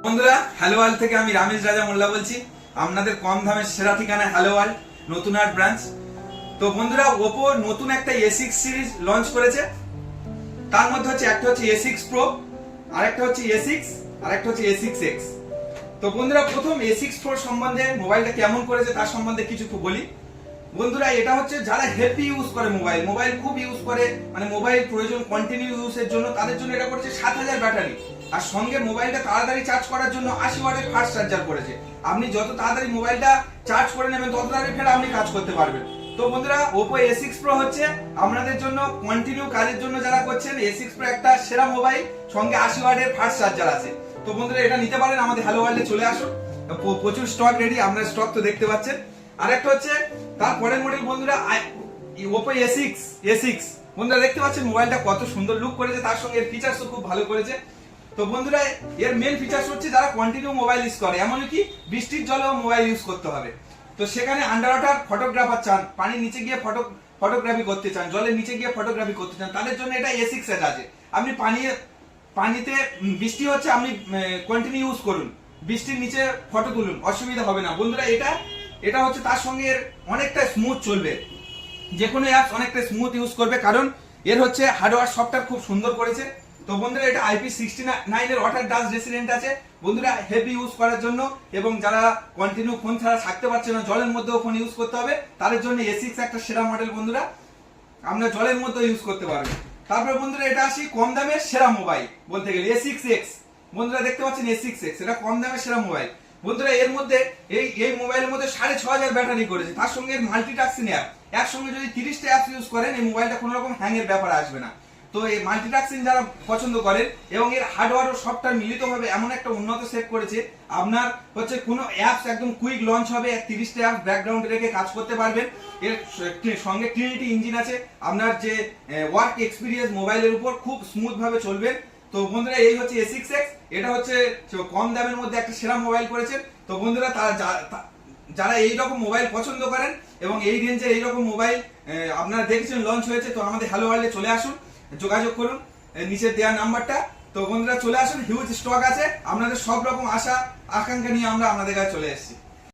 বন্ধুরা hello world থেকে আমি রামেশ রাজা মোল্লা বলছি। আপনাদের কম দামের সেরা ঠিকানা হ্যালো ওয়ার্ল্ড নতুন হাট ব্রাঞ্চ। তো বন্ধুরা ওপো নতুন একটা A6 সিরিজ লঞ্চ করেছে। তার মধ্যে হচ্ছে একটা হচ্ছে A6 Pro, আরেকটা হচ্ছে A6, আরেকটা হচ্ছে A6X। তো বন্ধুরা প্রথম A6 Pro সম্বন্ধে মোবাইলটা কেমন করেছে তার সম্বন্ধে কিছু বলি। বন্ধুরা এটা হচ্ছে যারা হেভি ইউজ করে মোবাইল খুব ইউজ করে, মানে মোবাইল প্রয়োজন কন্টিনিউ ইউজের জন্য, তাদের জন্য এটা করেছে 7000 ব্যাটারি। আর সঙ্গে মোবাইলটা তাড়াতাড়ি চার্জ করার জন্য 80 ওয়াটের ফাস্ট চার্জার করেছে। আপনি যত তাড়াতাড়ি মোবাইলটা চার্জ করে নেবেন তত তাড়াতাড়ি ফের আপনি কাজ করতে পারবেন। তো বন্ধুরা Oppo A6 Pro হচ্ছে আপনাদের জন্য কন্টিনিউ কাজের জন্য যারা করছেন A6 Pro একটা সেরা মোবাইল, সঙ্গে 80 ওয়াটের ফাস্ট চার্জার আছে। তো বন্ধুরা এটা নিতে পারেন, আমাদের হ্যালো ওয়ার্ল্ডে চলে আসুন, প্রচুর স্টক রেডি, আপনারা স্টক তো দেখতে পাচ্ছেন। আরেকটা হচ্ছে তারপরের মডেল বন্ধুরা Oppo A6 বন্ধুরা দেখতে পাচ্ছেন মোবাইলটা কত সুন্দর লুক করেছে, তার সঙ্গে এর ফিচারসও খুব ভালো করেছে। তো বন্ধুরা এর মেন ফিচারস হচ্ছে যারা কন্টিনিউ মোবাইল ইউজ করে, এমনকি বৃষ্টির জলেও মোবাইল ইউজ করতে হবে, তো সেখানে আন্ডার ওয়াটার ফটোগ্রাফার চান, পানির নিচে গিয়ে ফটোগ্রাফি করতে চান, জলের নিচে গিয়ে ফটোগ্রাফি করতে চান, তাদের জন্য এটা A6 আছে। আপনি পানিতে বৃষ্টি হচ্ছে, আপনি কন্টিনিউ ইউজ করুন, বৃষ্টির নিচে ফটো তুলুন, অসুবিধা হবে না। বন্ধুরা এটা হচ্ছে তার সঙ্গে অনেকটা স্মুথ চলবে, যে কোনো অ্যাপস অনেকটা স্মুথ ইউজ করবে, কারণ এর হচ্ছে হার্ডওয়্যার সফটওয়্যার খুব সুন্দর করেছে। তো বন্ধুরা এটা IP69 এর ওয়াটার ডাস্ট রেসিস্ট্যান্ট আছে বন্ধুরা, হেভি ইউজ করার জন্য, এবং যারা কন্টিনিউ ফোন ছাড়া থাকতে পারছে না, জলের মধ্যেও ফোন ইউজ করতে হবে, তাদের জন্য A6 একটা সেরা মডেল বন্ধুরা, আমরা জলের মধ্যে ইউজ করতে পারবেন। তারপর বন্ধুরা এটা আসি কম দামের সেরা মোবাইল বলতে গেলে A6X। বন্ধুরা দেখতে পাচ্ছেন A6X, এটা কম দামের সেরা মোবাইল। বন্ধুরা এর মধ্যে এই মোবাইলের মধ্যে 6500 ব্যাটারি করেছে, তার সঙ্গে মাল্টিটাস্কিং অ্যাপ, একসঙ্গে যদি 30টা অ্যাপ ইউজ করেন এই মোবাইলটা কোনো রকম হ্যাং এর ব্যাপার আসবে না। তো এই মাল্টিটাস্কিং যারা পছন্দ করেন, এবং এর হার্ডওয়্যার ও সফটওয়্যার মিলিতভাবে এমন একটা উন্নত সেট করেছে, আপনার হচ্ছে কোনো অ্যাপস একদম কুইক লঞ্চ হবে, 30টা অ্যাপ ব্যাকগ্রাউন্ডে রেখে কাজ করতে পারবেন। এর সঙ্গে ট্রিনিটি ইঞ্জিন আছে, আপনার যে ওয়ার্ক এক্সপিরিয়েন্স মোবাইলের উপর খুব স্মুথ ভাবে চলবে। তো বন্ধুরা এই হচ্ছে A6X, এটা হচ্ছে কম দামের মধ্যে একটা সেরা মোবাইল করেছেন। তো বন্ধুরা যারা এইরকম মোবাইল পছন্দ করেন এবং এই রেঞ্জের এইরকম মোবাইল আপনারা দেখেছেন লঞ্চ হয়েছে, তো আমাদের হ্যালো ওয়ার্ল্ডে চলে আসুন, যোগাযোগ করুন নিচে দেওয়া নাম্বারটা। তো বন্ধুরা চলে আসুন, হিউজ স্টক আছে, আপনাদের সব রকম আশা আকাঙ্ক্ষা নিয়ে আমরা আপনাদের কাছে চলে এসেছি।